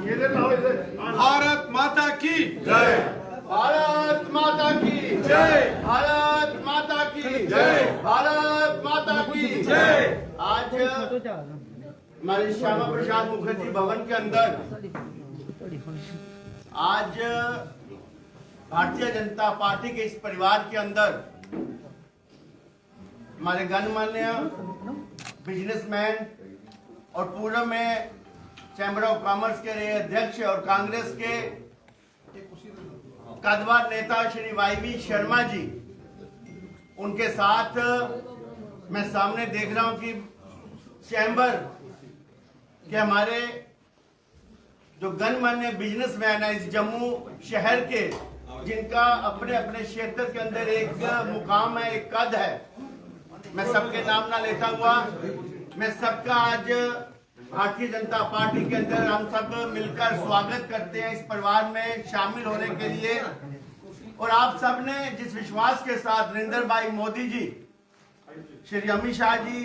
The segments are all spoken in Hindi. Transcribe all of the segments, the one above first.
भारत माता की जय। भारत माता की जय। भारत माता की जय। भारत माता की जय। आज हमारे श्यामा प्रसाद मुखर्जी भवन के अंदर आज भारतीय जनता पार्टी के इस परिवार के अंदर हमारे गणमान्य बिजनेसमैन और पूर्व में चैम्बर ऑफ कॉमर्स के रहे अध्यक्ष और कांग्रेस के कद्दावर नेता श्री वाईवी शर्मा जी, उनके साथ मैं सामने देख रहा हूं कि चैम्बर के हमारे जो गणमान्य बिजनेसमैन है इस जम्मू शहर के, जिनका अपने अपने क्षेत्र के अंदर एक मुकाम है, एक कद है, मैं सबके नाम ना लेता हुआ मैं सबका आज भारतीय जनता पार्टी के अंदर हम सब मिलकर स्वागत करते हैं इस परिवार में शामिल होने के लिए। और आप सब ने जिस विश्वास के साथ नरेंद्र भाई मोदी जी, श्री अमित शाह जी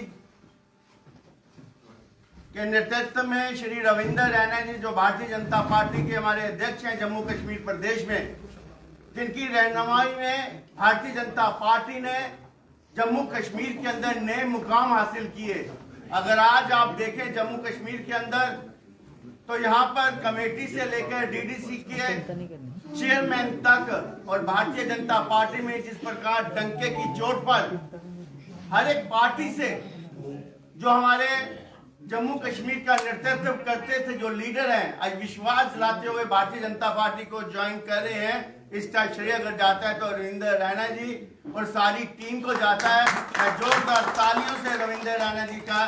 के नेतृत्व में श्री रविंद्र रैना जी जो भारतीय जनता पार्टी के हमारे अध्यक्ष हैं जम्मू कश्मीर प्रदेश में, जिनकी रहनुमाई में भारतीय जनता पार्टी ने जम्मू कश्मीर के अंदर नए मुकाम हासिल किए। अगर आज आप देखें जम्मू कश्मीर के अंदर तो यहाँ पर कमेटी से लेकर डीडीसी के चेयरमैन तक और भारतीय जनता पार्टी में जिस प्रकार डंके की चोट पर हर एक पार्टी से जो हमारे जम्मू कश्मीर का नेतृत्व करते थे जो लीडर हैं, आज विश्वास लाते हुए भारतीय जनता पार्टी को ज्वाइन कर रहे हैं, इसका श्रेय अगर जाता है तो रविंद्र रैना जी और सारी टीम को जाता है। मैं जोरदार तालियों से रविंद्र रैना जी का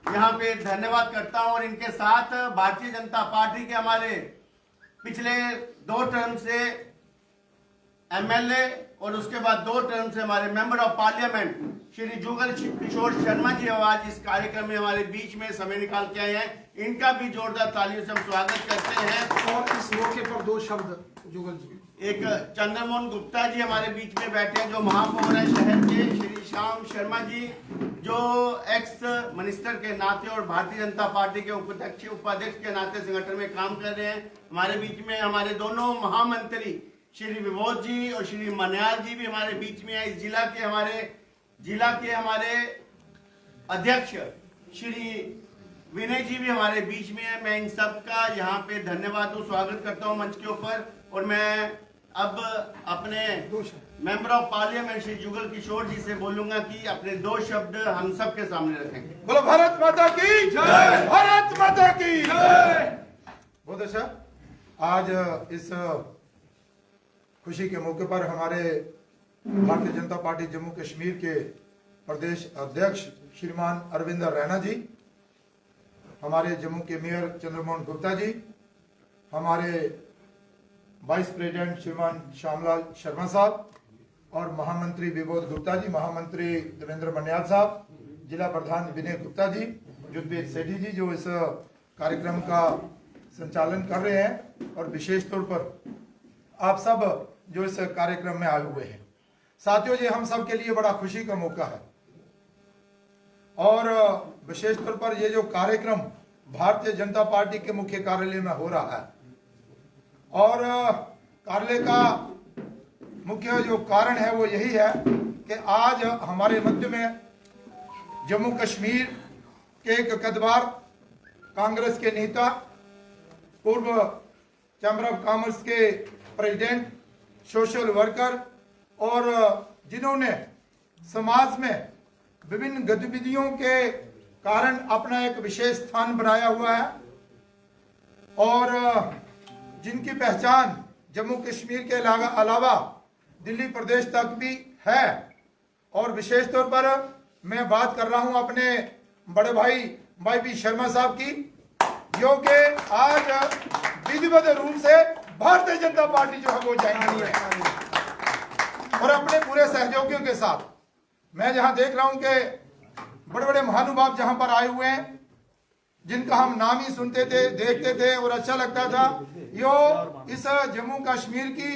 यहाँ पे धन्यवाद करता हूँ। और इनके साथ भारतीय जनता पार्टी के हमारे पिछले 2 टर्म से एमएलए और उसके बाद 2 टर्म से हमारे मेंबर ऑफ पार्लियामेंट श्री जुगल किशोर शर्मा जी आज इस कार्यक्रम में हमारे बीच में समय निकाल के आए हैं। इनका भी जोरदार तालियों से हम स्वागत करते हैं। और इस मौके पर 2 शब्द जुगल जी। एक चंद्रमोहन गुप्ता जी हमारे बीच में बैठे हैं जो महापौर है शहर के, श्री श्याम शर्मा जी जो एक्स मिनिस्टर के नाते और भारतीय जनता पार्टी के उपाध्यक्ष के नाते संगठन में काम कर रहे हैं। हमारे बीच में हमारे दोनों महामंत्री श्री विभोद जी और श्री मन्याल जी भी हमारे बीच में है। इस जिला के हमारे अध्यक्ष श्री विनय जी भी हमारे बीच में है। मैं इन सब का यहाँ पे धन्यवाद दूं, स्वागत करता हूँ मंच के ऊपर। और मैं अब अपने member of parliament Shri Jugal Kishore जी से बोलूंगा कि अपने 2 शब्द हम सब के सामने रखेंगे। बोलो भारत माता की जय। भारत माता की जय। बहुत अच्छा। आज इस खुशी के मौके पर हमारे भारतीय जनता पार्टी जम्मू कश्मीर के प्रदेश अध्यक्ष श्रीमान अरविंद रैना जी, हमारे जम्मू के मेयर चंद्रमोहन गुप्ता जी, हमारे वाइस प्रेसिडेंट श्रीमान श्यामलाल शर्मा साहब और महामंत्री विबोध गुप्ता जी, महामंत्री देवेंद्र मन्याल साहब, जिला प्रधान विनय गुप्ता जी, युद्धवीर सेठी जी जो इस कार्यक्रम का संचालन कर रहे हैं, और विशेष तौर पर आप सब जो इस कार्यक्रम में आए हुए हैं। साथियों, ये हम सब के लिए बड़ा खुशी का मौका है और विशेष तौर पर ये जो कार्यक्रम भारतीय जनता पार्टी के मुख्य कार्यालय में हो रहा है, और कार्यालय का मुख्य जो कारण है वो यही है कि आज हमारे मध्य में जम्मू कश्मीर के एक कद्दावर कांग्रेस के नेता, पूर्व चैम्बर ऑफ कॉमर्स के प्रेसिडेंट, सोशल वर्कर और जिन्होंने समाज में विभिन्न गतिविधियों के कारण अपना एक विशेष स्थान बनाया हुआ है और जिनकी पहचान जम्मू कश्मीर के अलावा दिल्ली प्रदेश तक भी है। और विशेष तौर पर मैं बात कर रहा हूं अपने बड़े भाई वाईवी शर्मा साहब की, जो कि आज विधिवत रूप से भारतीय जनता पार्टी जो है वो ज्वाइन है और अपने पूरे सहयोगियों के साथ। मैं जहां देख रहा हूं कि बड़े बड़े महानुभाव जहां पर आए हुए हैं, जिनका हम नाम ही सुनते थे, देखते थे और अच्छा लगता था। यो इस जम्मू कश्मीर की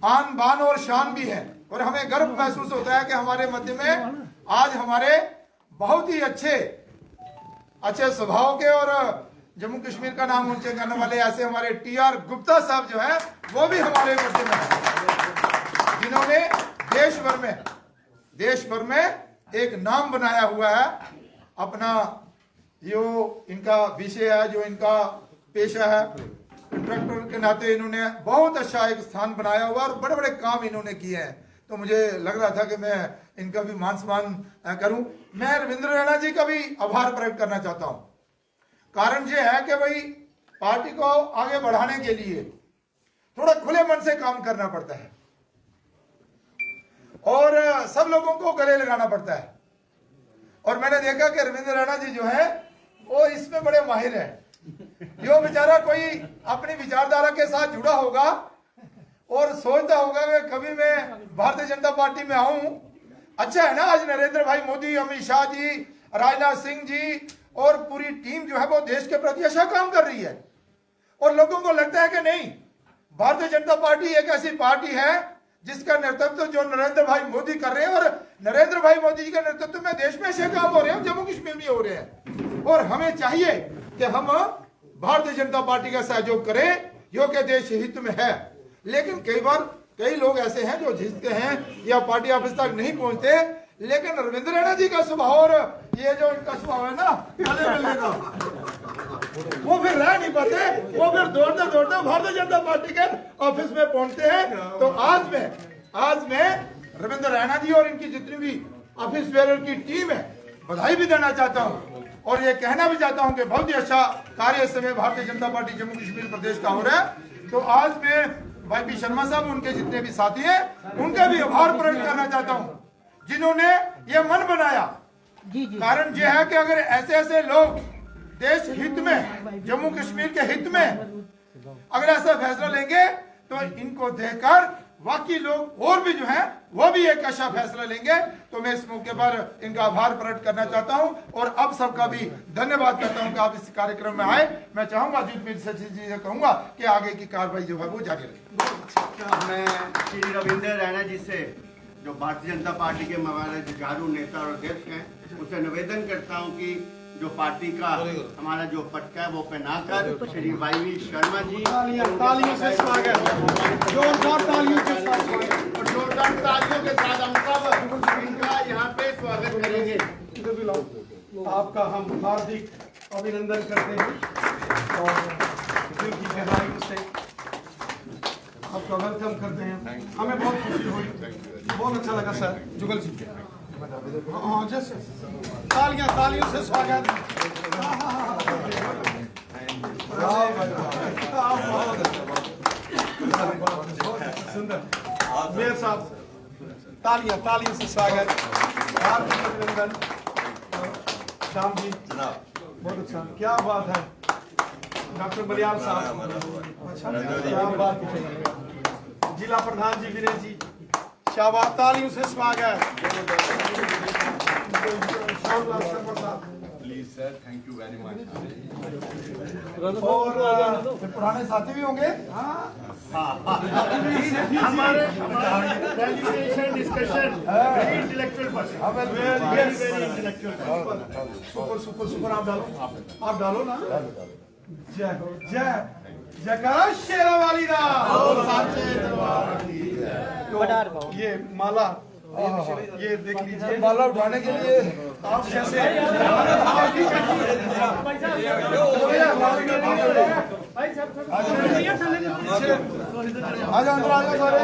आन बान और शान भी है और हमें गर्व महसूस होता है कि हमारे मध्य में आज हमारे बहुत ही अच्छे स्वभाव के और जम्मू कश्मीर का नाम ऊंचे करने वाले ऐसे हमारे टीआर गुप्ता साहब जो है वो भी हमारे मध्य में हैं, जिन्होंने देश भर में एक नाम बनाया हुआ है। अपना जो इनका विषय है, जो इनका पेशा है, कंट्रैक्टर के नाते इन्होंने बहुत अच्छा एक स्थान बनाया हुआ और बड़े बड़े काम इन्होंने किए हैं। तो मुझे लग रहा था कि मैं इनका भी मान सम्मान करूं। मैं रविंद्र रैना जी का भी आभार प्रकट करना चाहता हूं। कारण ये है कि भाई पार्टी को आगे बढ़ाने के लिए थोड़ा खुले मन से काम करना पड़ता है और सब लोगों को गले लगाना पड़ता है। और मैंने देखा कि रविंद्र रैना जी जो है वो इसमें बड़े माहिर है। जो बेचारा कोई अपनी विचारधारा के साथ जुड़ा होगा और सोचता होगा कि कभी मैं भारतीय जनता पार्टी में आऊं, अच्छा है ना, आज नरेंद्र भाई मोदी, अमित शाह जी, राजनाथ सिंह जी और पूरी टीम जो है वो देश के प्रति अच्छा काम कर रही है। और लोगों को लगता है कि नहीं, भारतीय जनता पार्टी एक ऐसी पार्टी है जिसका नेतृत्व जो नरेंद्र भाई मोदी कर रहे हैं और नरेंद्र भाई मोदी जी के नेतृत्व में देश में ऐसे काम हो रहे हैं, जम्मू कश्मीर में हो रहे हैं। और हमें चाहिए कि हम भारतीय जनता पार्टी का सहयोग करें, जो कि देश हित में है। लेकिन कई बार कई लोग ऐसे हैं जो झिझकते हैं या पार्टी ऑफिस तक नहीं पहुंचते। लेकिन रविंद्र रैना जी का स्वभाव और ये जो इनका स्वभाव है ना गले मिलने का, वो फिर रह नहीं पाते, वो फिर दौड़ते दौड़ते भारतीय जनता पार्टी के ऑफिस में पहुंचते हैं। तो आज मैं रविंद्र रैना जी और इनकी जितनी भी ऑफिस बेरर की टीम है बधाई भी देना चाहता हूं और ये कहना भी चाहता हूं कि बहुत ही अच्छा कार्य इस समय भारतीय जनता पार्टी जम्मू कश्मीर प्रदेश का हो रहा है। तो आज मैं भाई पी शर्मा साहब, उनके जितने भी साथी हैं, उनका भी आभार प्रकट करना चाहता हूं जिन्होंने ये मन बनाया। कारण यह है कि अगर ऐसे ऐसे लोग देश हित में, जम्मू कश्मीर के हित में अगर ऐसा फैसला लेंगे तो इनको देखकर बाकी लोग और भी जो हैं वो भी एक अच्छा फैसला लेंगे। तो मैं इस मौके पर इनका आभार प्रकट करना चाहता हूं और अब सबका भी धन्यवाद करता हूं कि आप इस कार्यक्रम में आए। मैं चाहूंगा जीतवीर सचिव जी से कहूंगा कि आगे की कार्रवाई जो है वो जारी रखें। मैं श्री रविंद्र रैना जी से, जो भारतीय जनता पार्टी के हमारे जुझारू नेता और अध्यक्ष हैं, उससे निवेदन करता हूं कि जो पार्टी का हमारा जो पटका है वो पहनाकर श्री वाई शर्मा जी तालियों से स्वागत, जोरदार तालियों के साथ और जोरदार तालियों के साथ हम सब इनका यहाँ पे स्वागत करेंगे। आपका हम हार्दिक अभिनंदन करते हैं और दिल की गहराई से आपका वेलकम करते हैं। हमें बहुत खुशी हुई, बहुत अच्छा लगा सर। जुगल जी हाँ जैसे तालियों से स्वागत। सुंदर मेयर साहब, तालियों से स्वागत, हार्दिक अभिनंदन। श्याम जी बहुत अच्छा, क्या बात है। डॉक्टर बलियाल साहब, अच्छा क्या बात है। जिला प्रधान जी विनय जी, शाबाश, तालियों से स्वागत। Please sir, thank you very much. और पुराने साथी भी होंगे। हमारे valuation discussion very intellectual person, very intellectual person. Super आप डालो ना। जय हो, जय जयकारा शेरावाली दा। तो ये माला ये देख लीजिए, माला उठाने के लिए आप जैसे आ जाओ अंदर, आ जाओ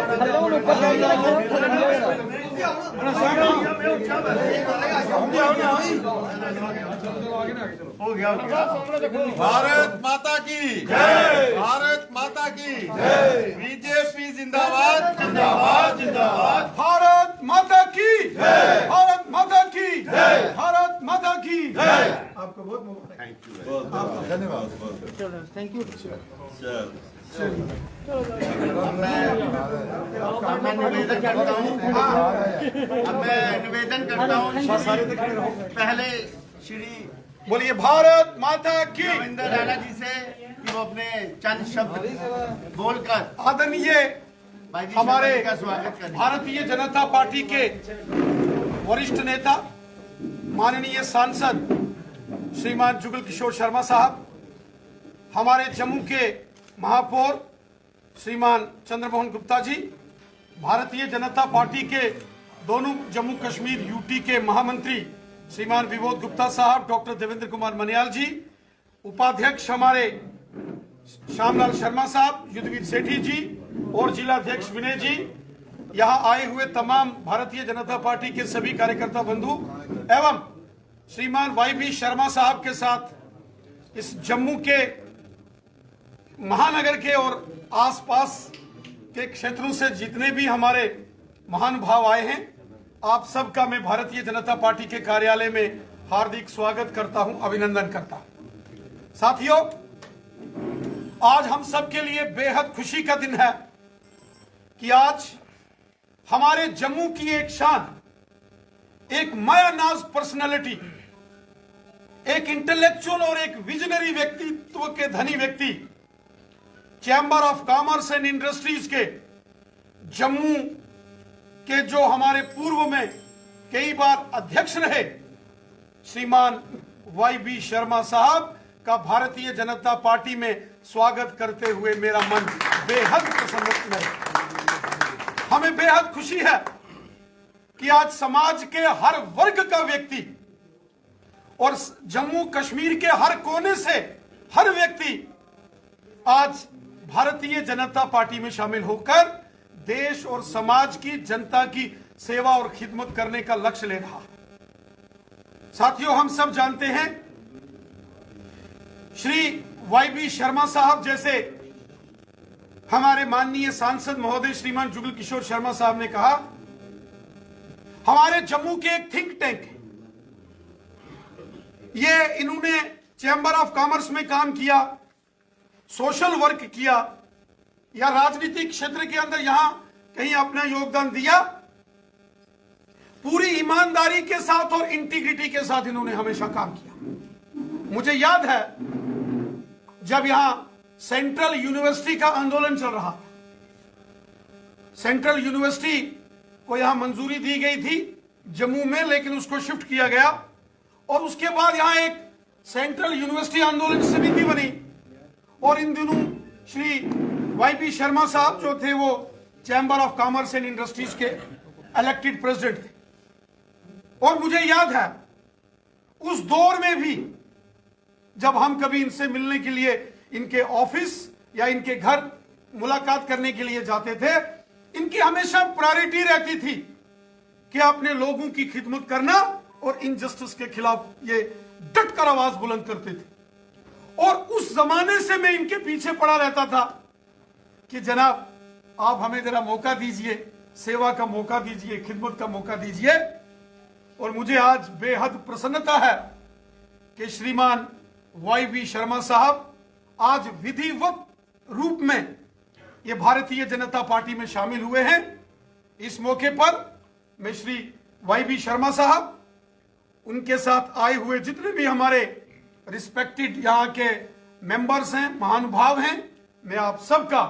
भारत माता की जय, भारत माता की जय, बीजेपी जिंदाबाद जिंदाबाद जिंदाबाद, भारत माता की जय, भारत माता की जय, भारत माता की जय। आपको बहुत मुबारक। थैंक यू, धन्यवाद, थैंक यू। मैं निवेदन करता हूँ पहले श्री बोलिए भारत माता की। रविंद्र रैना जी से कि वो अपने चंद शब्द बोलकर आदरणीय भाई जी हमारे शर्मा जी का स्वागत करें। भारतीय जनता पार्टी के वरिष्ठ नेता माननीय सांसद श्रीमान जुगल किशोर शर्मा साहब, हमारे जम्मू के महापौर श्रीमान चंद्रमोहन गुप्ता जी, भारतीय जनता पार्टी के दोनों जम्मू कश्मीर यूटी के महामंत्री श्रीमान विबोध गुप्ता साहब, डॉक्टर देवेंद्र कुमार मनियाल जी, उपाध्यक्ष हमारे श्यामलाल शर्मा साहब, युद्धवीर सेठी जी और जिला अध्यक्ष विनय जी, यहाँ आए हुए तमाम भारतीय जनता पार्टी के सभी कार्यकर्ता बंधु एवं श्रीमान वाई शर्मा साहब के साथ इस जम्मू के महानगर के और आसपास के क्षेत्रों से जितने भी हमारे महानुभाव आए हैं, आप सबका मैं भारतीय जनता पार्टी के कार्यालय में हार्दिक स्वागत करता हूं, अभिनंदन करता हूं। साथियों, आज हम सब के लिए बेहद खुशी का दिन है कि आज हमारे जम्मू की एक शान, एक मायानाज पर्सनालिटी, एक इंटेलेक्चुअल और एक विजनरी व्यक्तित्व के धनी व्यक्ति, chamber of commerce and industries के जम्मू के जो हमारे पूर्व में कई बार अध्यक्ष रहे, श्रीमान वाई शर्मा साहब का भारतीय जनता पार्टी में स्वागत करते हुए मेरा मन बेहद प्रसन्न है। हमें बेहद खुशी है कि आज समाज के हर वर्ग का व्यक्ति और जम्मू कश्मीर के हर कोने से हर व्यक्ति आज भारतीय जनता पार्टी में शामिल होकर देश और समाज की जनता की सेवा और खिदमत करने का लक्ष्य ले रहा है। साथियों, हम सब जानते हैं श्री वाई शर्मा साहब जैसे हमारे माननीय सांसद महोदय श्रीमान जुगल किशोर शर्मा साहब ने कहा, हमारे जम्मू के एक थिंक टैंक है, ये इन्होंने चैम्बर ऑफ कॉमर्स में काम किया, सोशल वर्क किया या राजनीतिक क्षेत्र के अंदर यहां कहीं अपना योगदान दिया, पूरी ईमानदारी के साथ और इंटीग्रिटी के साथ इन्होंने हमेशा काम किया। मुझे याद है जब यहां सेंट्रल यूनिवर्सिटी का आंदोलन चल रहा था, सेंट्रल यूनिवर्सिटी को यहां मंजूरी दी गई थी जम्मू में, लेकिन उसको शिफ्ट किया गया और उसके बाद यहां एक सेंट्रल यूनिवर्सिटी आंदोलन समिति बनी और इन दिनों श्री वाई शर्मा साहब जो थे वो chamber of commerce and industries के इलेक्टेड प्रेसिडेंट थे। और मुझे याद है उस दौर में भी जब हम कभी इनसे मिलने के लिए इनके ऑफिस या इनके घर मुलाकात करने के लिए जाते थे, इनकी हमेशा प्रायोरिटी रहती थी कि अपने लोगों की खिदमत करना और इनजस्टिस के खिलाफ ये डटकर आवाज बुलंद करते थे। और उस जमाने से मैं इनके पीछे पड़ा रहता था कि जनाब आप हमें जरा मौका दीजिए, सेवा का मौका दीजिए, खिदमत का मौका दीजिए। और मुझे आज बेहद प्रसन्नता है कि श्रीमान वाई शर्मा साहब आज विधिवत रूप में ये भारतीय जनता पार्टी में शामिल हुए हैं। इस मौके पर मैं श्री वाई शर्मा साहब, उनके साथ आए हुए जितने भी हमारे रिस्पेक्टेड यहाँ के मेंबर्स हैं, महानुभाव हैं, मैं आप सबका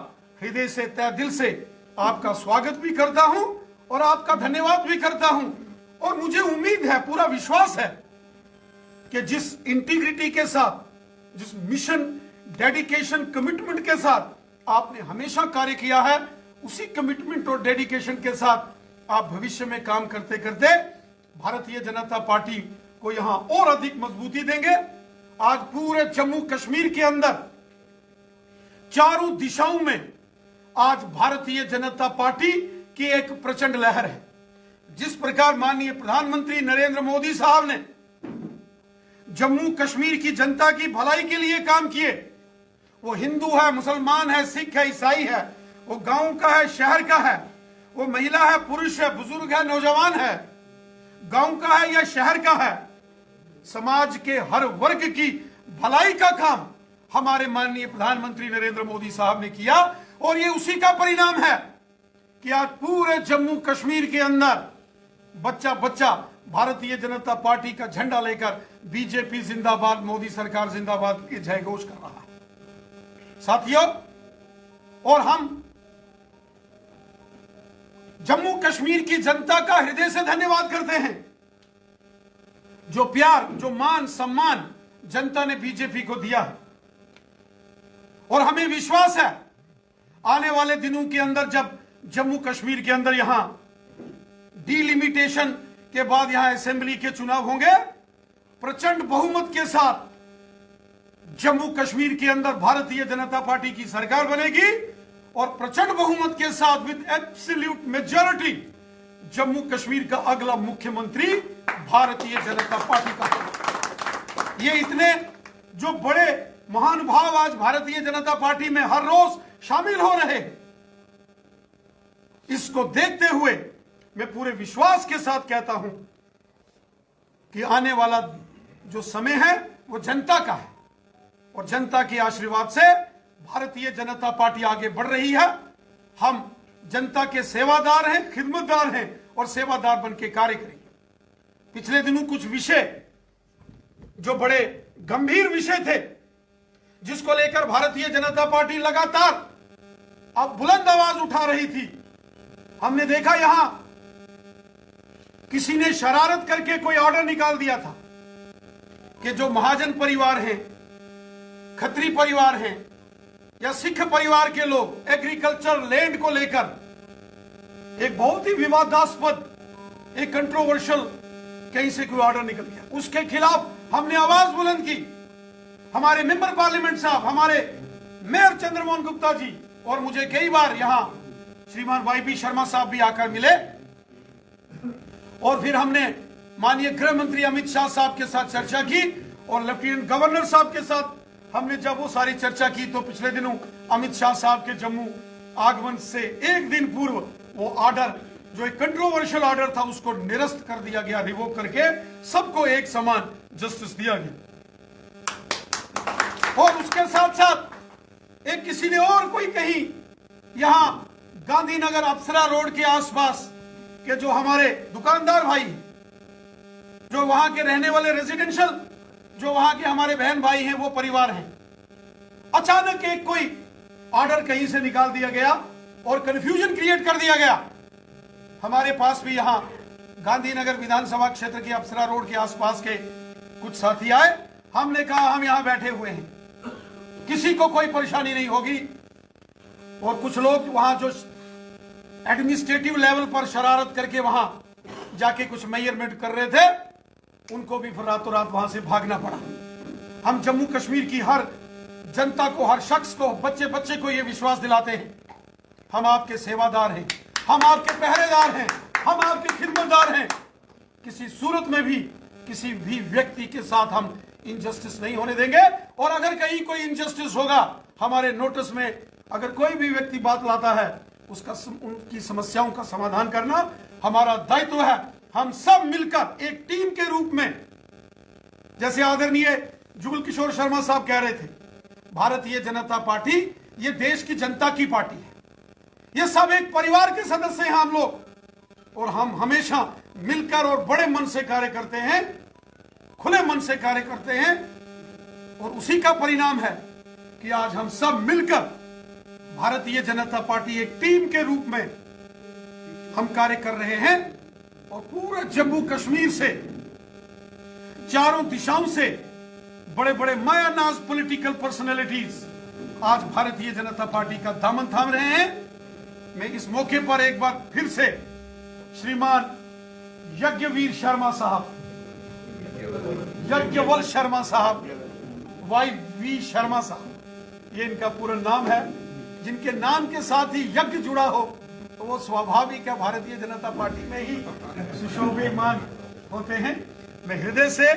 हृदय से, तहे दिल से आपका स्वागत भी करता हूं और आपका धन्यवाद भी करता हूं। और मुझे उम्मीद है, पूरा विश्वास है कि जिस इंटीग्रिटी के साथ, जिस मिशन, डेडिकेशन, कमिटमेंट के साथ आपने हमेशा कार्य किया है, उसी कमिटमेंट और डेडिकेशन के साथ आप भविष्य में काम करते करते भारतीय जनता पार्टी को यहां और अधिक मजबूती देंगे। आज पूरे जम्मू कश्मीर के अंदर चारों दिशाओं में आज भारतीय जनता पार्टी की एक प्रचंड लहर है। जिस प्रकार माननीय प्रधानमंत्री नरेंद्र मोदी साहब ने जम्मू कश्मीर की जनता की भलाई के लिए काम किए, वो हिंदू है, मुसलमान है, सिख है, ईसाई है, वो गांव का है, शहर का है, वो महिला है, पुरुष है, बुजुर्ग है, नौजवान है, गांव का है या शहर का है, समाज के हर वर्ग की भलाई का काम हमारे माननीय प्रधानमंत्री नरेंद्र मोदी साहब ने किया। और ये उसी का परिणाम है कि आज पूरे जम्मू कश्मीर के अंदर बच्चा बच्चा भारतीय जनता पार्टी का झंडा लेकर बीजेपी जिंदाबाद, मोदी सरकार जिंदाबाद के जय घोष कर रहा है। साथियों, और हम जम्मू कश्मीर की जनता का हृदय से धन्यवाद करते हैं। जो प्यार, जो मान सम्मान जनता ने बीजेपी को दिया है, और हमें विश्वास है आने वाले दिनों के अंदर जब जम्मू कश्मीर के अंदर यहां डिलिमिटेशन के बाद यहां असेंबली के चुनाव होंगे, प्रचंड बहुमत के साथ जम्मू कश्मीर के अंदर भारतीय जनता पार्टी की सरकार बनेगी और प्रचंड बहुमत के साथ with absolute majority Jammu Kashmir का अगला मुख्यमंत्री भारतीय जनता पार्टी का होगा। ये इतने जो बड़े महान भाव आज भारतीय जनता पार्टी में हर रोज शामिल हो रहे हैं, इसको देखते हुए मैं पूरे विश्वास के साथ कहता हूं कि आने वाला जो समय है वो जनता का है और जनता के आशीर्वाद से भारतीय जनता पार्टी आगे बढ़ रही है। हम जनता के सेवादार हैं, खिदमतदार हैं और सेवादार बन के कार्य करेंगे। पिछले दिनों कुछ विषय जो बड़े गंभीर विषय थे जिसको लेकर भारतीय जनता पार्टी लगातार अब बुलंद आवाज उठा रही थी, हमने देखा यहां किसी ने शरारत करके कोई ऑर्डर निकाल दिया था कि जो महाजन परिवार हैं, खत्री परिवार हैं या सिख परिवार के लोग एग्रीकल्चर लैंड को लेकर एक बहुत ही विवादास्पद एक कंट्रोवर्शियल कहीं से कोई ऑर्डर निकल गया, उसके खिलाफ हमने आवाज बुलंद की। हमारे मेंबर पार्लियामेंट साहब, हमारे मेयर चंद्रमोहन गुप्ता जी और मुझे कई बार यहां श्रीमान वाईपी शर्मा साहब भी आकर मिले और फिर हमने माननीय गृह मंत्री अमित शाह साहब के साथ चर्चा की और लेफ्टिनेंट गवर्नर साहब के साथ हमने जब वो सारी चर्चा की तो पिछले दिनों अमित शाह साहब के जम्मू आगमन से एक दिन पूर्व वो ऑर्डर जो एक कंट्रोवर्शियल ऑर्डर था उसको निरस्त कर दिया गया, रिवोक करके सबको एक समान जस्टिस दिया गया। और उसके साथ साथ एक किसी ने और कोई कहीं यहां गांधीनगर अप्सरा रोड के आसपास के जो हमारे दुकानदार भाई जो वहां के रहने वाले रेजिडेंशियल जो वहां के हमारे बहन भाई हैं वो परिवार हैं, अचानक एक कोई ऑर्डर कहीं से निकाल दिया गया और कंफ्यूजन क्रिएट कर दिया गया। हमारे पास भी यहां गांधीनगर विधानसभा क्षेत्र के अप्सरा रोड के आसपास के कुछ साथी आए, हमने कहा हम यहां बैठे हुए हैं, किसी को कोई परेशानी नहीं होगी। और कुछ लोग वहां जो एडमिनिस्ट्रेटिव लेवल पर शरारत करके वहां जाके कुछ मेजरमेंट कर रहे थे, उनको भी फिर रातों रात वहां से भागना पड़ा। हम जम्मू कश्मीर की हर जनता को, हर शख्स को, बच्चे बच्चे को यह विश्वास दिलाते हैं हम आपके सेवादार हैं, हम आपके पहरेदार हैं, हम आपके खिदमतदार हैं। किसी सूरत में भी किसी भी व्यक्ति के साथ हम इनजस्टिस नहीं होने देंगे और अगर कहीं कोई इनजस्टिस होगा, हमारे नोटिस में अगर कोई भी व्यक्ति बात लाता है, उसका उनकी समस्याओं का समाधान करना हमारा दायित्व है। हम सब मिलकर एक टीम के रूप में, जैसे आदरणीय जुगल किशोर शर्मा साहब कह रहे थे, भारतीय जनता पार्टी ये देश की जनता की पार्टी है, ये सब एक परिवार के सदस्य हैं हम लोग और हम हमेशा मिलकर और बड़े मन से कार्य करते हैं, खुले मन से कार्य करते हैं और उसी का परिणाम है कि आज हम सब मिलकर भारतीय जनता पार्टी एक टीम के रूप में हम कार्य कर रहे हैं और पूरे जम्मू कश्मीर से, चारों दिशाओं से बड़े बड़े मायानाज पॉलिटिकल पर्सनैलिटीज आज भारतीय जनता पार्टी का दामन थाम रहे हैं। मैं इस मौके पर एक बार फिर से श्रीमान यज्ञवीर शर्मा साहब, यज्ञवल शर्मा साहब, वाई शर्मा साहब, ये इनका पूरा नाम है, जिनके नाम के साथ ही यज्ञ जुड़ा हो तो वो स्वाभाविक है भारतीय जनता पार्टी में ही सुशोभिमान होते हैं। मैं हृदय से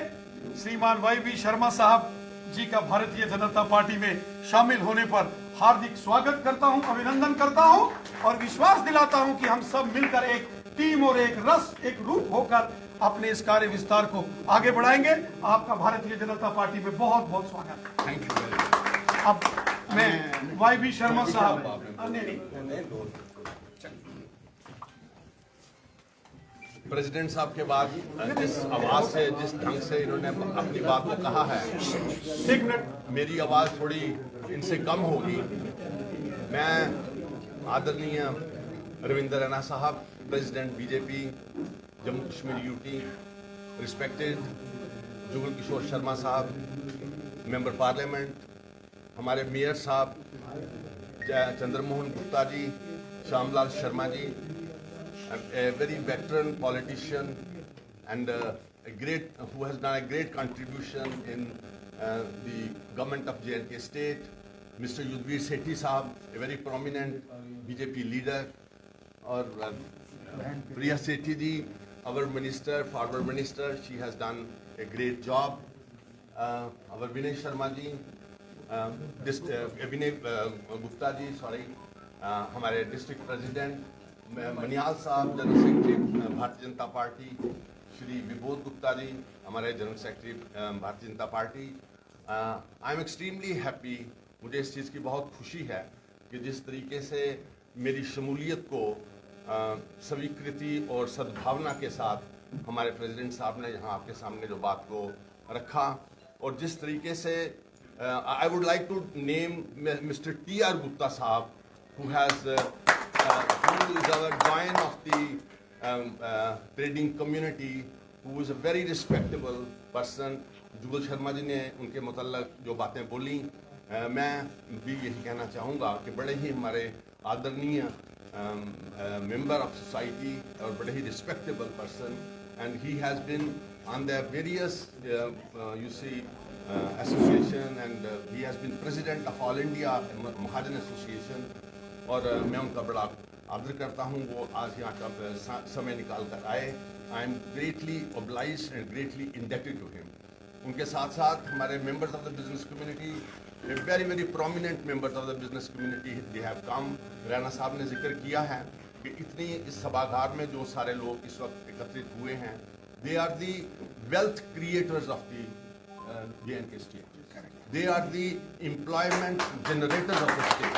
श्रीमान वाई शर्मा साहब जी का भारतीय जनता पार्टी में शामिल होने पर हार्दिक स्वागत करता हूं, अभिनंदन करता हूं और विश्वास दिलाता हूं कि हम सब मिलकर एक टीम और एक रस, एक रूप होकर अपने इस कार्य विस्तार को आगे बढ़ाएंगे। आपका भारतीय जनता पार्टी में बहुत बहुत स्वागत। Thank you. अब मैं वाई शर्मा साहब, प्रेसिडेंट साहब के बाद जिस आवाज से, जिस ढंग से इन्होंने अपनी बात को कहा है, एक मिनट, मेरी आवाज थोड़ी इनसे कम होगी। मैं आदरणीय रविंदर रैना साहब, president BJP Jammu Kashmir UT, respected Jugal Kishore Sharma साहब, मेंबर पार्लियामेंट, हमारे मेयर साहब Chandramohan Gupta ji, Shyamlal Sharma ji, a very veteran politician and a great who has done a great contribution in the government of J&K state, Mr. Yudhvir Sethi Sahab, a very prominent BJP leader, or Priya Sethi ji, our minister, former minister, she has done a great job. Our Vinay Sharma ji, Vinay Gupta ji, sorry, हमारे डिस्ट्रिक्ट प्रेसिडेंट मनियाल साहब, general secretary Bharatiya Janata party, Shri Vibodh Gupta ji, हमारे general secretary Bharatiya Janata party. I am extremely happy, मुझे इस चीज़ की बहुत खुशी है कि जिस तरीके से मेरी शमूलियत को स्वीकृति और सद्भावना के साथ हमारे प्रेसिडेंट साहब ने यहाँ आपके सामने जो बात को रखा, और जिस तरीके से I would like to name mister T.R. Gupta साहब, who is our doyen of the trading community, who is a very respectable person. जुगल शर्मा जी ने उनके मुतल्लक जो बातें बोली, मैं भी यही कहना चाहूँगा कि बड़े ही हमारे आदरणीय member of society और बड़े ही respectable person, and he has been on the various you see association, and he has been president of All India Mahajan Association, और मैं उनका बड़ा आदर करता हूँ। वो आज यहाँ का समय निकाल कर आए। I am greatly obliged and greatly indebted to him. उनके साथ साथ हमारे members of the business community, very very prominent members of the business community, they have come. Raina साहब ने जिक्र किया है कि इतनी इस सभागार में जो सारे लोग इस वक्त एकत्रित हुए हैं, they are the wealth creators of the J&K state. They are the employment generators of the state.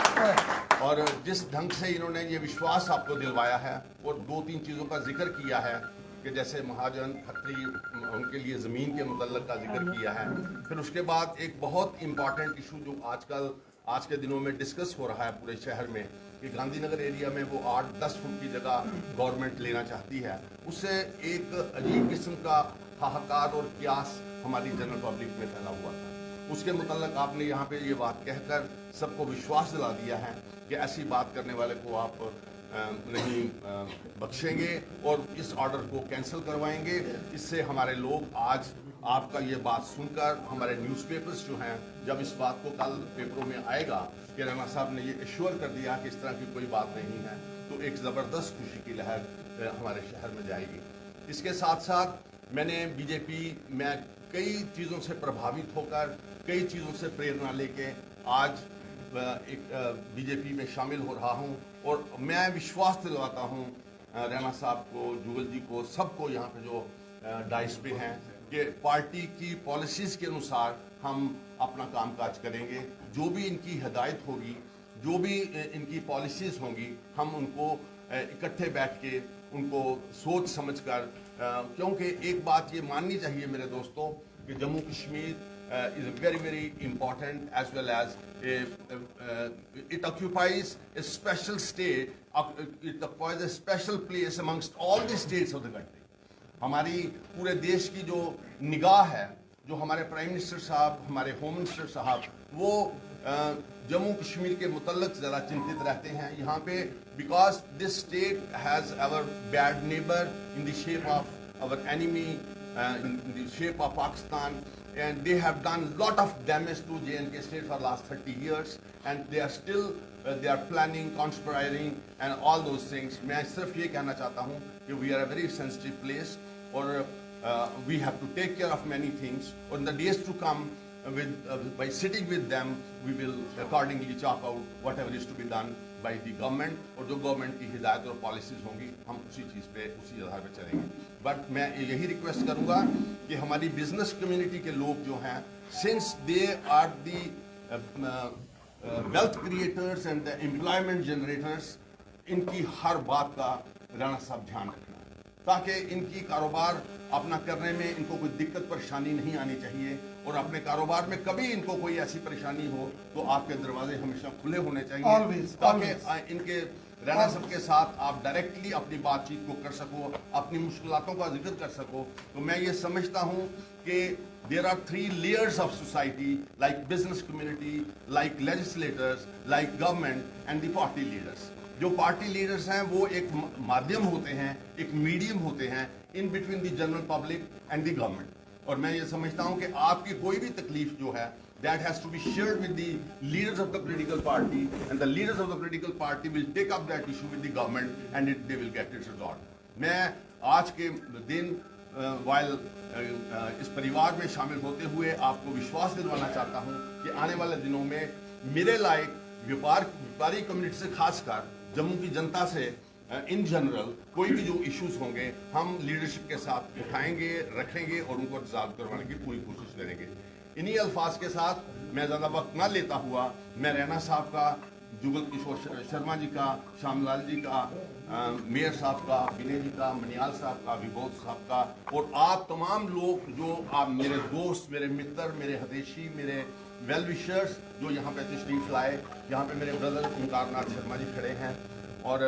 और जिस ढंग से इन्होंने ये विश्वास आपको दिलवाया है, और दो तीन चीज़ों का जिक्र किया है कि जैसे महाजन खत्री, उनके लिए ज़मीन के मुतल्लक का जिक्र किया है। फिर उसके बाद एक बहुत इम्पॉर्टेंट इशू जो आजकल आज के दिनों में डिस्कस हो रहा है पूरे शहर में, कि गांधीनगर एरिया में वो 8-10 फुट की जगह गवर्नमेंट लेना चाहती है। उससे एक अजीब किस्म का हाहाकार और क्यास हमारी जनरल पब्लिक में फैला हुआ था। उसके मुतल्लक आपने यहाँ पे ये बात कहकर सबको विश्वास दिला दिया है कि ऐसी बात करने वाले को आप नहीं बख्शेंगे और इस ऑर्डर को कैंसिल करवाएंगे। इससे हमारे लोग आज आपका ये बात सुनकर, हमारे न्यूज़पेपर्स जो हैं, जब इस बात को कल पेपरों में आएगा कि राणा साहब ने ये एश्योर कर दिया कि इस तरह की कोई बात नहीं है, तो एक ज़बरदस्त खुशी की लहर हमारे शहर में जाएगी। इसके साथ साथ मैंने बीजेपी में कई चीज़ों से प्रभावित होकर, कई चीज़ों से प्रेरणा लेके आज एक बीजेपी में शामिल हो रहा हूं, और मैं विश्वास दिलवाता हूं रैना साहब को, जुगल जी को, सबको यहाँ पे जो डाइस पे हैं, कि पार्टी की पॉलिसीज़ के अनुसार हम अपना कामकाज करेंगे। जो भी इनकी हिदायत होगी, जो भी इनकी पॉलिसीज़ होंगी, हम उनको इकट्ठे बैठ के उनको सोच समझकर, क्योंकि एक बात ये माननी चाहिए मेरे दोस्तों कि Jammu Kashmir is very very important, as well as it occupies a special state, it occupies a special place amongst all the states of the country. हमारी पूरे देश की जो निगाह है, जो हमारे प्राइम मिनिस्टर साहब, हमारे होम मिनिस्टर साहब, वो जम्मू कश्मीर के मुतल्लक ज़्यादा चिंतित रहते हैं यहाँ पे, because this state has our bad neighbor in the shape of our enemy, in the shape of Pakistan, and they have done lot of damage to J&K state for last 30 years, and they are still they are planning, conspiring and all those things. मैं सिर्फ ये कहना चाहता हूँ कि we are a very sensitive place, और we have to take care of many things, और in the days to come, by sitting with them, we will accordingly chalk out whatever is to be done by the government, और जो गवर्नमेंट की हिदायत और पॉलिसीज होंगी, हम उसी चीज़ पे, उसी आधार पे चलेंगे। बट मैं यही रिक्वेस्ट करूँगा कि हमारी बिजनेस कम्युनिटी के लोग जो हैं, since they are the wealth creators and the employment generators, इनकी हर बात का राणा साहब ध्यान रखना, ताकि इनकी कारोबार अपना करने में इनको कोई दिक्कत परेशानी नहीं आनी चाहिए, और अपने कारोबार में कभी इनको कोई ऐसी परेशानी हो तो आपके दरवाजे हमेशा खुले होने चाहिए, ताकि इनके राणा साहब के साथ आप डायरेक्टली अपनी बातचीत को कर सको, अपनी मुश्किलातों का जिक्र कर सको। तो मैं ये समझता हूँ कि there are three layers of society, like business community, like legislators, like government and the party leaders. जो पार्टी लीडर्स हैं वो एक माध्यम होते हैं, एक मीडियम होते हैं in between the general public and the government. और मैं ये समझता हूं कि आपकी कोई भी तकलीफ जो है that has to be shared with the leaders of the political party, and the leaders of the political party will take up that issue with the government and they will get it resolved. मैं आज के दिन while इस परिवार में शामिल होते हुए आपको विश्वास दिलवाना चाहता हूं कि आने वाले दिनों में मेरे लायक व्यापारी कम्युनिटी से खासकर जम्मू की जनता से इन जनरल कोई भी जो इश्यूज होंगे हम लीडरशिप के साथ उठाएंगे, रखेंगे और उनको रिजॉल्व करवाने की पूरी कोशिश करेंगे। इन्हीं अल्फाज के साथ मैं ज़्यादा वक्त ना लेता हुआ मैं रैना साहब का, जुगल किशोर शर्मा जी का, श्यामलाल जी का, मेयर साहब का, विनय जी का, मनियाल साहब का, विबोध साहब का और आप तमाम लोग जो आप मेरे दोस्त, मेरे मित्र, मेरे हदेशी, मेरे वेल विशर्स जो यहाँ पे तशरीफ लाए। यहाँ पे मेरे ब्रदर ओंकारनाथ शर्मा जी खड़े हैं और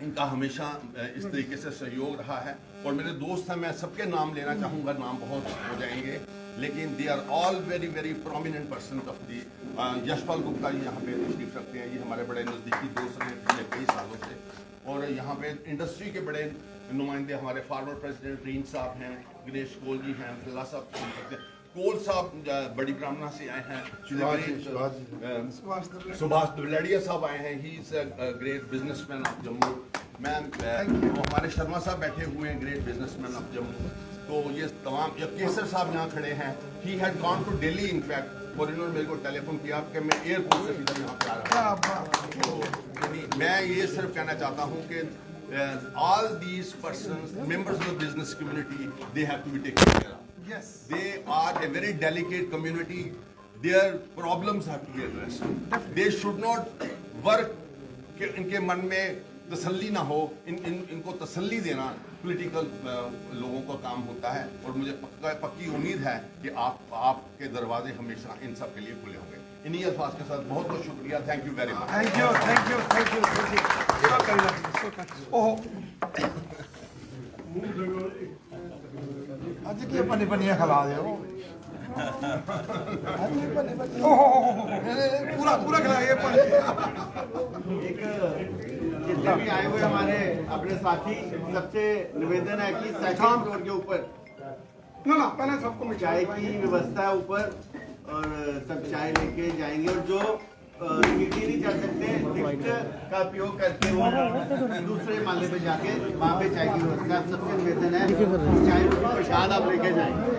इनका हमेशा इस तरीके से सहयोग रहा है। और मेरे दोस्त हैं, मैं सबके नाम लेना चाहूँगा, नाम बहुत हो जाएंगे, लेकिन they are all very very prominent person of the. Yashpal Gupta ji यहाँ पे तशरीफ रखते हैं, ये हमारे बड़े नज़दीकी दोस्त हैं पिछले कई सालों से। और यहाँ पे इंडस्ट्री के बड़े नुमाइंदे हमारे फार्मर प्रेसिडेंट रीन साहब हैं, गणेश कोल जी हैं, फिल्ला साहब, कोल साहब बड़ी ब्राह्मणा से आए हैं, सुभाष दुलड़िया साहब आए हैं, he is a great businessman of Jammu. मैं हमारे शर्मा साहब बैठे हुए हैं, ग्रेट बिजनेसमैन ऑफ जम्मू। तो ये तमाम, केसर साहब यहाँ खड़े हैं, he had gone to Delhi in fact, और इन्होंने मेरे को टेलीफोन किया कि मैं एयरपोर्ट से सीधा यहाँ पे आ रहा हूँ। मैं ये सिर्फ कहना चाहता हूँ कि all these persons, members of the business community, they have to be taken care of. Yes. They are a very delicate community. Their problems have to be addressed. They should not work कि इनके मन में तसल्ली ना हो, इनको तसल्ली देना पॉलिटिकल लोगों का काम होता है। और मुझे पक्की उम्मीद है कि आपके दरवाजे हमेशा इन सब के लिए खुले होंगे। इन्हीं अल्फाज के साथ बहुत बहुत शुक्रिया। Thank you very much. Thank you, thank you, thank you, thank you. ओह आज की बनी बनिया खिला दे पूरा पूरा खिला ये जितने भी आए हुए हमारे अपने साथी, सबसे निवेदन है कि सेकंड फ्लोर के ऊपर ना पहले सबको चाय की व्यवस्था है ऊपर, और सब चाय लेके जाएंगे। और जो सीढ़ी नहीं चढ़ सकते, लिफ्ट का उपयोग करके वो दूसरे माले पे जाके वहाँ पे चाय की व्यवस्था है। सबसे निवेदन है चाय रोटी प्रसाद आप लेके जाएंगे।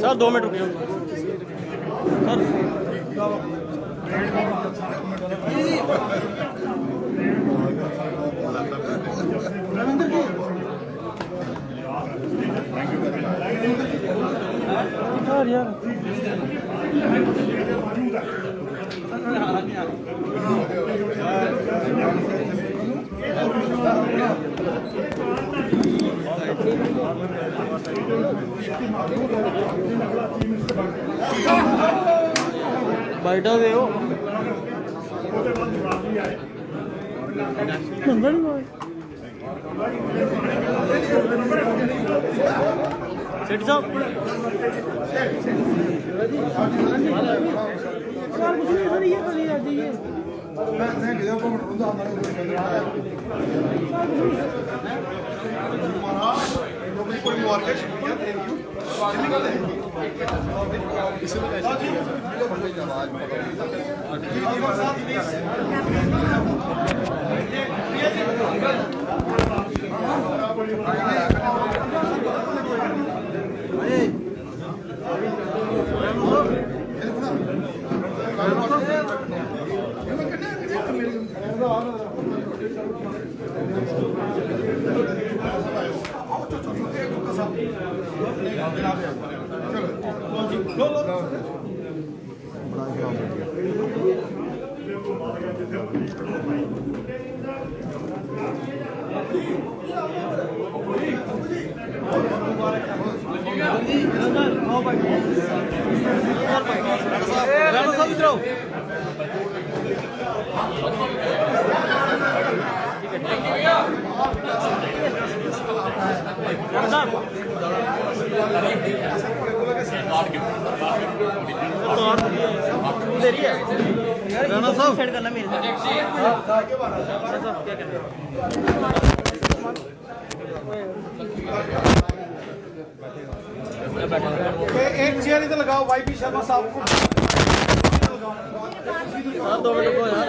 सर 2 मिनट रुकिए सर यार बैठा दे हो सेठ साहब सर ये बनी जाती है राणा साहब इधर राणा साहब सेट करना मेरे साहब क्या कहना एक चेयर इधर लगाओ वाई पी शर्मा साहब को। यार 2 मिनट को यार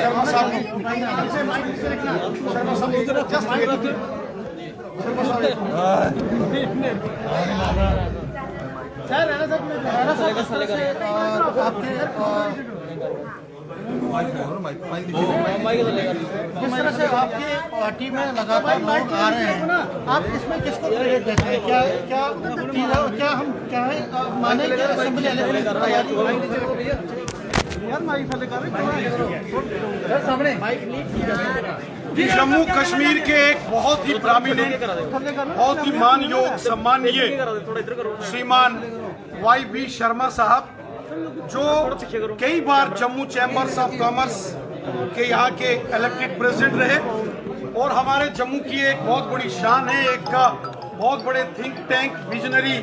शर्मा साहब जस्ट जिस तरह से आपकी पार्टी में लगातार लोग आ रहे हैं, आप इसमें किसको क्रेडिट देते हैं? क्या हम चाहे माने कि असेंबली इलेक्शन तैयारी हो रही है? जम्मू कश्मीर के एक बहुत ही प्रामीणिक, बहुत ही मानयोग, सम्मानीय श्रीमान वाई बी शर्मा साहब, जो कई बार जम्मू चैम्बर्स ऑफ कॉमर्स के यहाँ के इलेक्टेड प्रेसिडेंट रहे और हमारे जम्मू की एक बहुत बड़ी शान है, एक बहुत बड़े थिंक टैंक विजनरी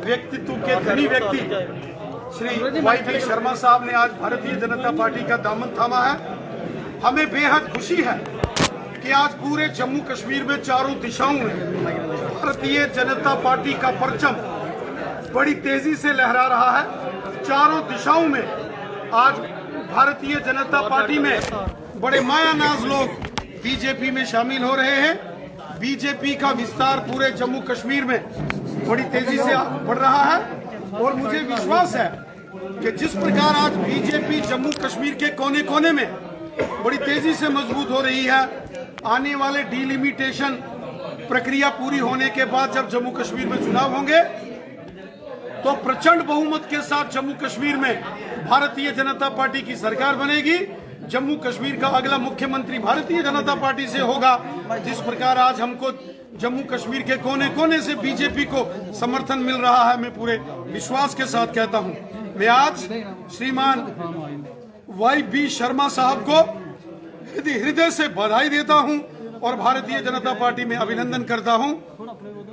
व्यक्तित्व के धनी व्यक्ति श्री वाई बी शर्मा साहब ने आज भारतीय जनता पार्टी का दामन थामा है। हमें बेहद खुशी है कि आज पूरे जम्मू कश्मीर में चारों दिशाओं में भारतीय जनता पार्टी का परचम बड़ी तेजी से लहरा रहा है। चारों दिशाओं में आज भारतीय जनता पार्टी में बड़े मायानाज लोग बीजेपी में शामिल हो रहे हैं। बीजेपी का विस्तार पूरे जम्मू कश्मीर में बड़ी तेजी से बढ़ रहा है और मुझे विश्वास है कि जिस प्रकार आज बीजेपी जम्मू कश्मीर के कोने कोने में बड़ी तेजी से मजबूत हो रही है, आने वाले डिलिमिटेशन प्रक्रिया पूरी होने के बाद जब जम्मू कश्मीर में चुनाव होंगे तो प्रचंड बहुमत के साथ जम्मू कश्मीर में भारतीय जनता पार्टी की सरकार बनेगी। जम्मू कश्मीर का अगला मुख्यमंत्री भारतीय जनता पार्टी से होगा। जिस प्रकार आज हमको जम्मू कश्मीर के कोने कोने से बीजेपी को समर्थन मिल रहा है, मैं पूरे विश्वास के साथ कहता हूं, मैं आज श्रीमान वाई बी शर्मा साहब को हृदय से बधाई देता हूं और भारतीय जनता पार्टी में अभिनंदन करता हूं।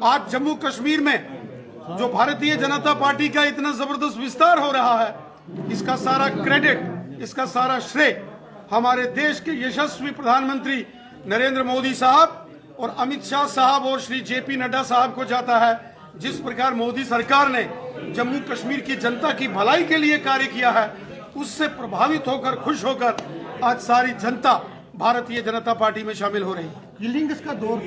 आज जम्मू कश्मीर में जो भारतीय जनता पार्टी का इतना जबरदस्त विस्तार हो रहा है, इसका सारा क्रेडिट, इसका सारा श्रेय हमारे देश के यशस्वी प्रधानमंत्री नरेंद्र मोदी साहब और अमित शाह साहब और श्री जेपी नड्डा साहब को जाता है। जिस प्रकार मोदी सरकार ने जम्मू कश्मीर की जनता की भलाई के लिए कार्य किया है, उससे प्रभावित होकर, खुश होकर आज सारी जनता भारतीय जनता पार्टी में शामिल हो रही है। किलिंग्स का दौर